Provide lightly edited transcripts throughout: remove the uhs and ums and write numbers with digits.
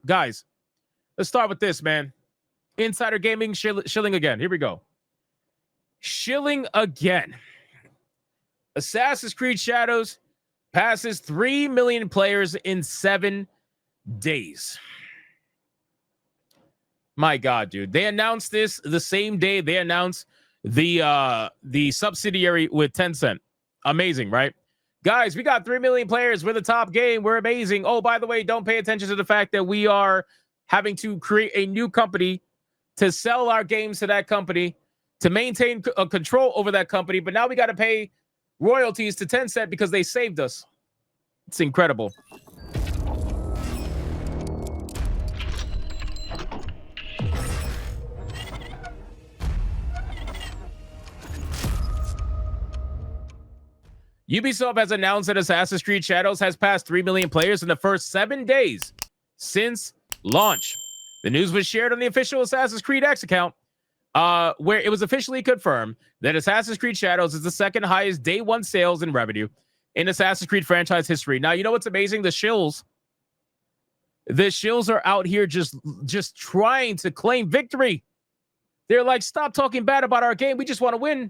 Guys, let's start with this, man. Insider Gaming shilling again. Here we go. Shilling again. Assassin's Creed Shadows passes 3 million players in 7 days. My God, dude. They announced this the same day they announced the subsidiary with Tencent. Amazing, right? Guys, we got 3 million players. We're the top game. We're amazing. Oh, by the way, don't pay attention to the fact that we are having to create a new company to sell our games to that company, to maintain control over that company. But now we got to pay royalties to Tencent because they saved us. It's incredible. Ubisoft has announced that Assassin's Creed Shadows has passed 3 million players in the first 7 days since launch. The news was shared on the official Assassin's Creed X account, where it was officially confirmed that Assassin's Creed Shadows is the second highest day one sales and revenue in Assassin's Creed franchise history. Now, you know what's amazing? The shills are out here just trying to claim victory. They're like, stop talking bad about our game. We just want to win.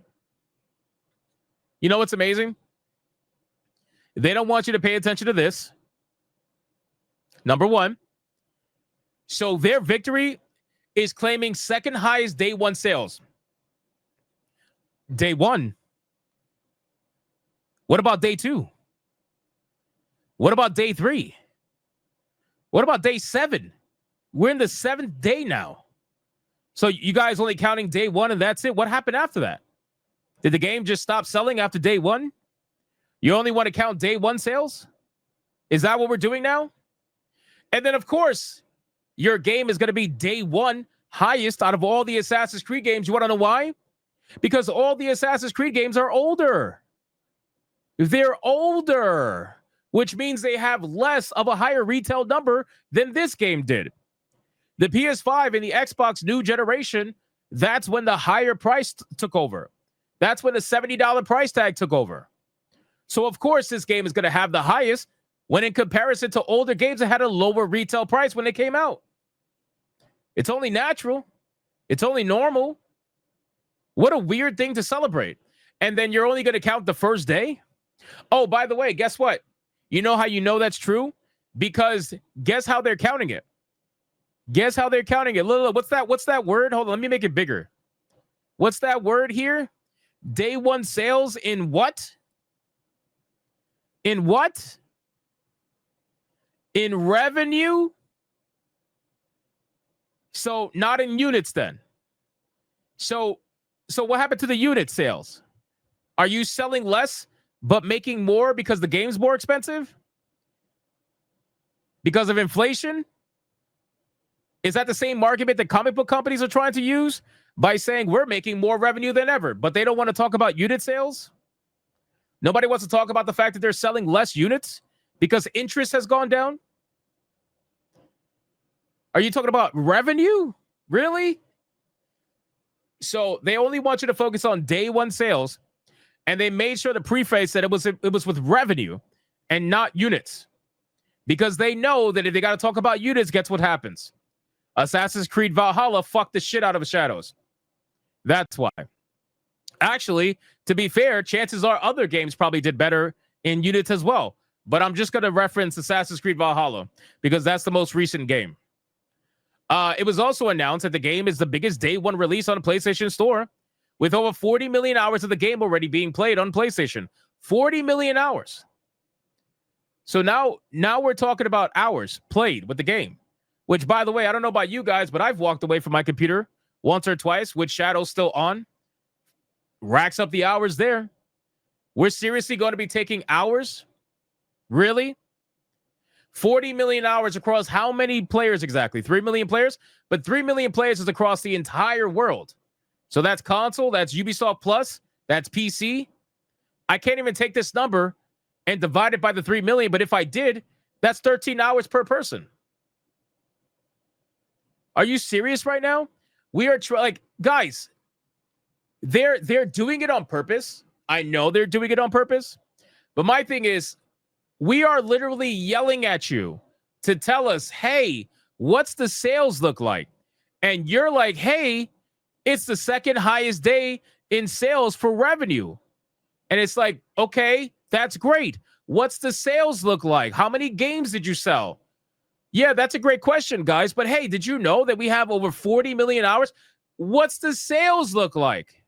You know what's amazing? They don't want you to pay attention to this. Number one. So their victory is claiming second highest day one sales. Day one. What about day two? What about day three? What about day 7? We're in the 7th day now. So you guys only counting day 1 and that's it? What happened after that? Did the game just stop selling after day 1? You only want to count day 1 sales? Is that what we're doing now? And then, of course, your game is going to be day 1 highest out of all the Assassin's Creed games. You want to know why? Because all the Assassin's Creed games are older. They're older, which means they have less of a higher retail number than this game did. The PS5 and the Xbox new generation, that's when the higher price took over. That's when the $70 price tag took over. So, of course, this game is going to have the highest when in comparison to older games that had a lower retail price when they came out. It's only natural. It's only normal. What a weird thing to celebrate. And then you're only going to count the first day? Oh, by the way, guess what? You know how you know that's true? Because guess how they're counting it? Guess how they're counting it? Look, what's that word? Hold on, let me make it bigger. What's that word here? Day 1 sales in what? In what? In revenue? So not in units then. So what happened to the unit sales? Are you selling less but making more because the game's more expensive? Because of inflation? Is that the same argument that comic book companies are trying to use by saying we're making more revenue than ever, but they don't want to talk about unit sales? Nobody wants to talk about the fact that they're selling less units because interest has gone down? Are you talking about revenue? Really? So they only want you to focus on day 1 sales, and they made sure to preface that it was with revenue and not units, because they know that if they got to talk about units, guess what happens? Assassin's Creed Valhalla fucked the shit out of Shadows. That's why. Actually, to be fair, chances are other games probably did better in units as well. But I'm just going to reference Assassin's Creed Valhalla because that's the most recent game. It was also announced that the game is the biggest day 1 release on the PlayStation Store, with over 40 million hours of the game already being played on PlayStation. 40 million hours. So now we're talking about hours played with the game, which, by the way, I don't know about you guys, but I've walked away from my computer once or twice with Shadows still on. Racks up the hours there. We're seriously going to be taking hours? Really? 40 million hours across how many players exactly? 3 million players? But 3 million players is across the entire world. So that's console, that's Ubisoft Plus, that's PC. I can't even take this number and divide it by the 3 million, but if I did, that's 13 hours per person. Are you serious right now? We are guys, they're doing it on purpose. I know they're doing it on purpose. But my thing is, we are literally yelling at you to tell us, hey, What's the sales look like? And you're like, hey, it's the second highest day in sales for revenue. And it's like, okay, that's great. What's the sales look like? How many games did you sell? Yeah, that's a great question, guys. But hey, did you know that we have over 40 million hours? What's the sales look like?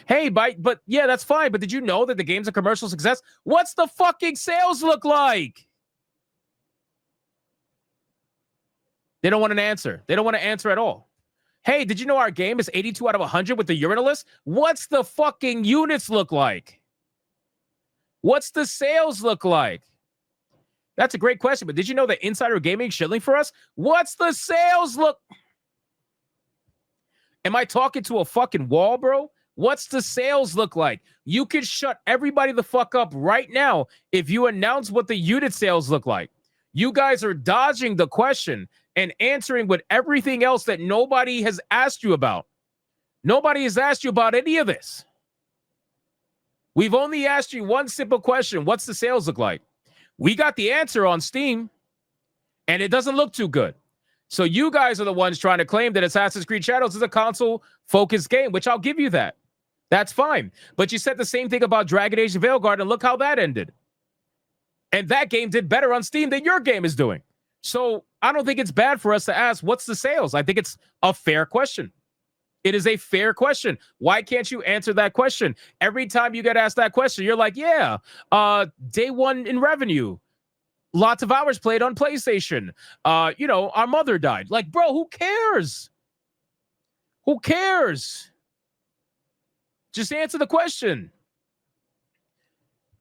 Hey, but yeah, that's fine. But did you know that the game's a commercial success? What's the fucking sales look like? They don't want an answer. They don't want to answer at all. Hey, did you know our game is 82 out of 100 with the urinalist? What's the fucking units look like? What's the sales look like? That's a great question, but did you know that Insider Gaming shilling for us? What's the sales look? Am I talking to a fucking wall, bro? What's the sales look like? You can shut everybody the fuck up right now if you announce what the unit sales look like. You guys are dodging the question and answering with everything else that nobody has asked you about. Nobody has asked you about any of this. We've only asked you one simple question. What's the sales look like? We got the answer on Steam, and it doesn't look too good. So you guys are the ones trying to claim that Assassin's Creed Shadows is a console-focused game, which I'll give you that. That's fine. But you said the same thing about Dragon Age Veilguard, and look how that ended. And that game did better on Steam than your game is doing. So I don't think it's bad for us to ask, what's the sales? I think it's a fair question. It is a fair question. Why can't you answer that question? Every time you get asked that question, you're like, yeah, day one in revenue. Lots of hours played on PlayStation. Our mother died. Like, bro, who cares? Who cares? Just answer the question.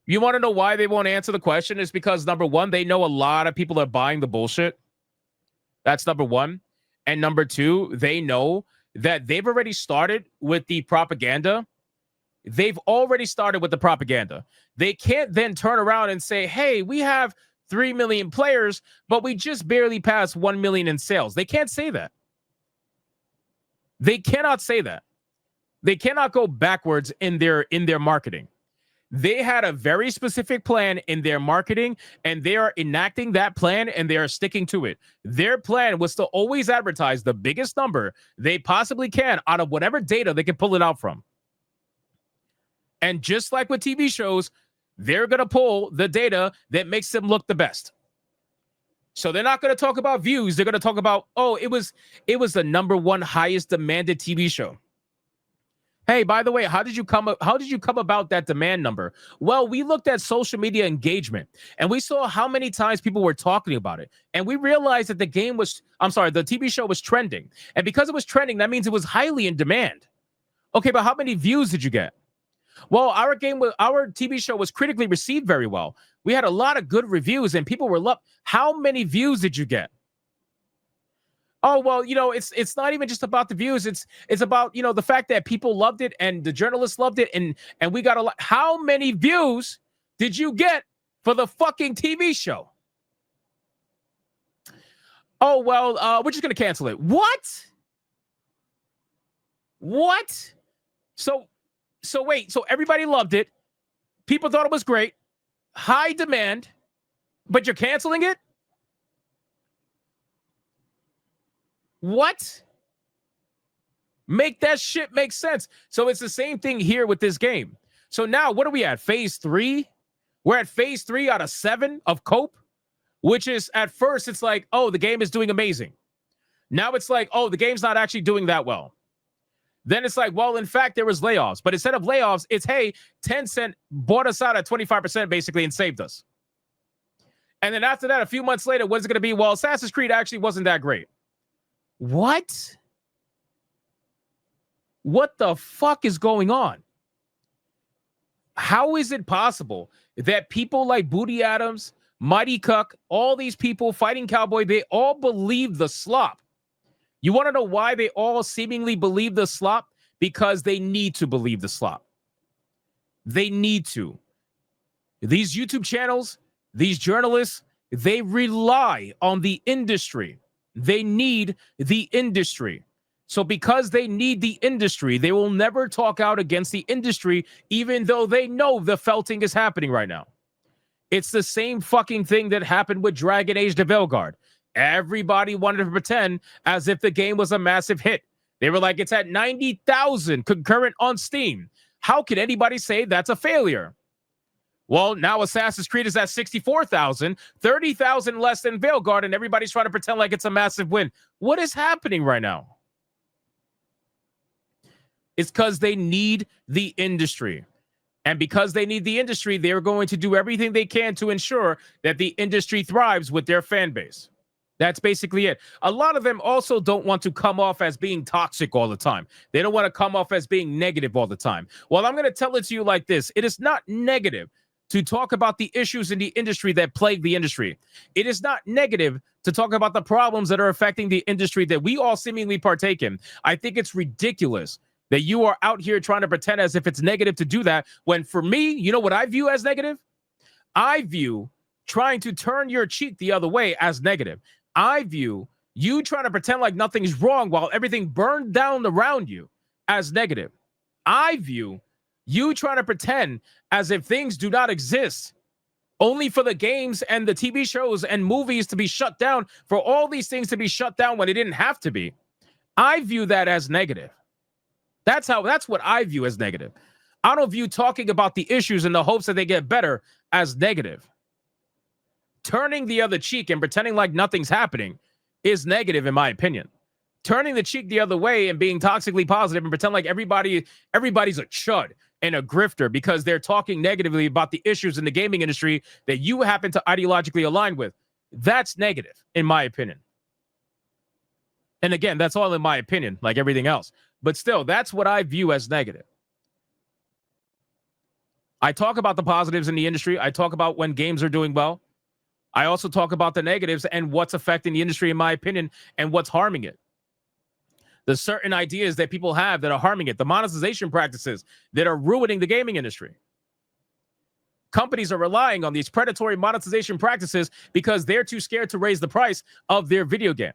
You want to know why they won't answer the question? Is because, number one, they know a lot of people are buying the bullshit. That's number one. And number two, they know that they've already started with the propaganda. They've already started with the propaganda. They can't then turn around and say, hey, we have 3 million players, but we just barely passed 1 million in sales. They can't say that. They cannot say that. They cannot go backwards in their marketing. They had a very specific plan in their marketing, and they are enacting that plan, and they are sticking to it. Their plan was to always advertise the biggest number they possibly can out of whatever data they can pull it out from. And just like with TV shows, they're going to pull the data that makes them look the best. So they're not going to talk about views. They're going to talk about, oh, it was the number one highest demanded TV show. Hey, by the way, how did you come about that demand number? Well, we looked at social media engagement, and we saw how many times people were talking about it. And we realized that the TV show was trending. And because it was trending, that means it was highly in demand. Okay, but how many views did you get? Well, our TV show was critically received very well. We had a lot of good reviews, and people were loved. How many views did you get? Oh, well, it's not even just about the views. It's about, the fact that people loved it and the journalists loved it. And we got a lot. How many views did you get for the fucking TV show? Oh, well, we're just going to cancel it. What? So wait, so everybody loved it. People thought it was great. High demand, but you're canceling it? What? Make that shit make sense. So it's the same thing here with this game. So now what are we at? Phase 3? We're at phase 3 out of 7 of cope, which is at first it's like, oh, the game is doing amazing. Now it's like, oh, the game's not actually doing that well. Then it's like, well, in fact, there was layoffs. But instead of layoffs, it's, hey, Tencent bought us out at 25% basically and saved us. And then after that, a few months later, what's it going to be? Well, Assassin's Creed actually wasn't that great. What? What the fuck is going on? How is it possible that people like Booty Adams, Mighty Cuck, all these people, Fighting Cowboy, they all believe the slop? You want to know why they all seemingly believe the slop? Because they need to believe the slop. They need to. These YouTube channels, these journalists, they rely on the industry. They need the industry. So because they need the industry, they will never talk out against the industry, even though they know the felting is happening right now. It's the same fucking thing that happened with Dragon Age Veilguard. Everybody wanted to pretend as if the game was a massive hit. They were like, it's at 90,000 concurrent on Steam. How can anybody say that's a failure? Well, now Assassin's Creed is at 64,000, 30,000 less than Veilguard, and everybody's trying to pretend like it's a massive win. What is happening right now? It's because they need the industry. And because they need the industry, they're going to do everything they can to ensure that the industry thrives with their fan base. That's basically it. A lot of them also don't want to come off as being toxic all the time. They don't want to come off as being negative all the time. Well, I'm going to tell it to you like this. It is not negative to talk about the issues in the industry that plague the industry. It is not negative to talk about the problems that are affecting the industry that we all seemingly partake in. I think it's ridiculous that you are out here trying to pretend as if it's negative to do that, when for me, you know what I view as negative? I view trying to turn your cheek the other way as negative. I view you trying to pretend like nothing's wrong while everything burned down around you as negative. I view you trying to pretend as if things do not exist, only for the games and the TV shows and movies to be shut down, for all these things to be shut down when it didn't have to be. I view that as negative. That's what I view as negative. I don't view talking about the issues in the hopes that they get better as negative. Turning the other cheek and pretending like nothing's happening is negative, in my opinion. Turning the cheek the other way and being toxically positive and pretend like everybody's a chud and a grifter because they're talking negatively about the issues in the gaming industry that you happen to ideologically align with, that's negative, in my opinion. And again, that's all in my opinion, like everything else. But still, that's what I view as negative. I talk about the positives in the industry. I talk about when games are doing well. I also talk about the negatives and what's affecting the industry, in my opinion, and what's harming it. The certain ideas that people have that are harming it, the monetization practices that are ruining the gaming industry. Companies are relying on these predatory monetization practices because they're too scared to raise the price of their video game.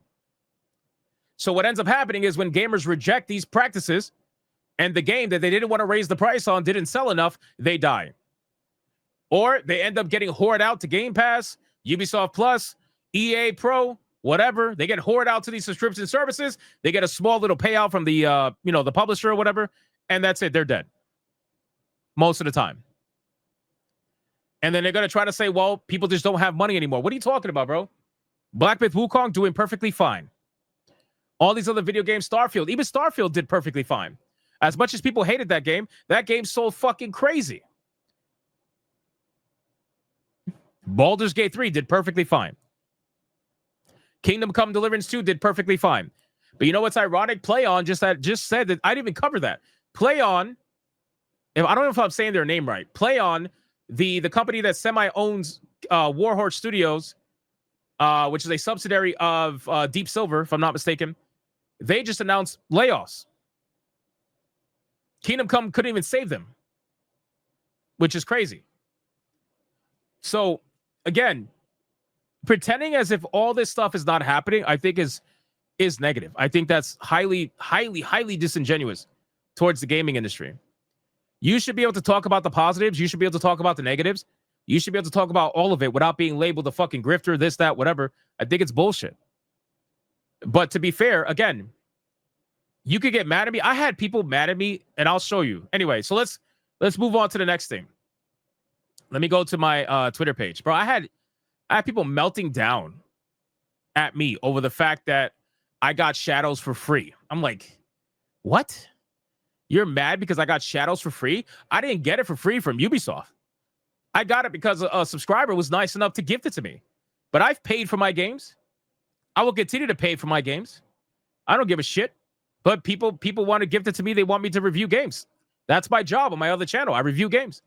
So what ends up happening is when gamers reject these practices and the game that they didn't want to raise the price on didn't sell enough, they die. Or they end up getting whored out to Game Pass, Ubisoft Plus, EA Pro, whatever. They get whored out to these subscription services. They get a small little payout from the, the publisher or whatever. And that's it. They're dead. Most of the time. And then they're going to try to say, well, people just don't have money anymore. What are you talking about, bro? Black Myth Wukong doing perfectly fine. All these other video games, Starfield, even Starfield did perfectly fine. As much as people hated that game sold fucking crazy. Baldur's Gate 3 did perfectly fine. Kingdom Come Deliverance 2 did perfectly fine. But you know what's ironic? PlayOn just said that I didn't even cover that. PlayOn, I don't know if I'm saying their name right. PlayOn, the company that semi-owns Warhorse Studios, which is a subsidiary of Deep Silver, if I'm not mistaken, they just announced layoffs. Kingdom Come couldn't even save them, which is crazy. So, again, pretending as if all this stuff is not happening, I think is negative. I think that's highly, highly, highly disingenuous towards the gaming industry. You should be able to talk about the positives. You should be able to talk about the negatives. You should be able to talk about all of it without being labeled a fucking grifter, this, that, whatever. I think it's bullshit. But to be fair, again, you could get mad at me. I had people mad at me, and I'll show you. Anyway, so let's move on to the next thing. Let me go to my Twitter page. Bro, I had people melting down at me over the fact that I got Shadows for free. I'm like, what? You're mad because I got Shadows for free? I didn't get it for free from Ubisoft. I got it because a subscriber was nice enough to gift it to me. But I've paid for my games. I will continue to pay for my games. I don't give a shit. But people want to gift it to me. They want me to review games. That's my job on my other channel. I review games.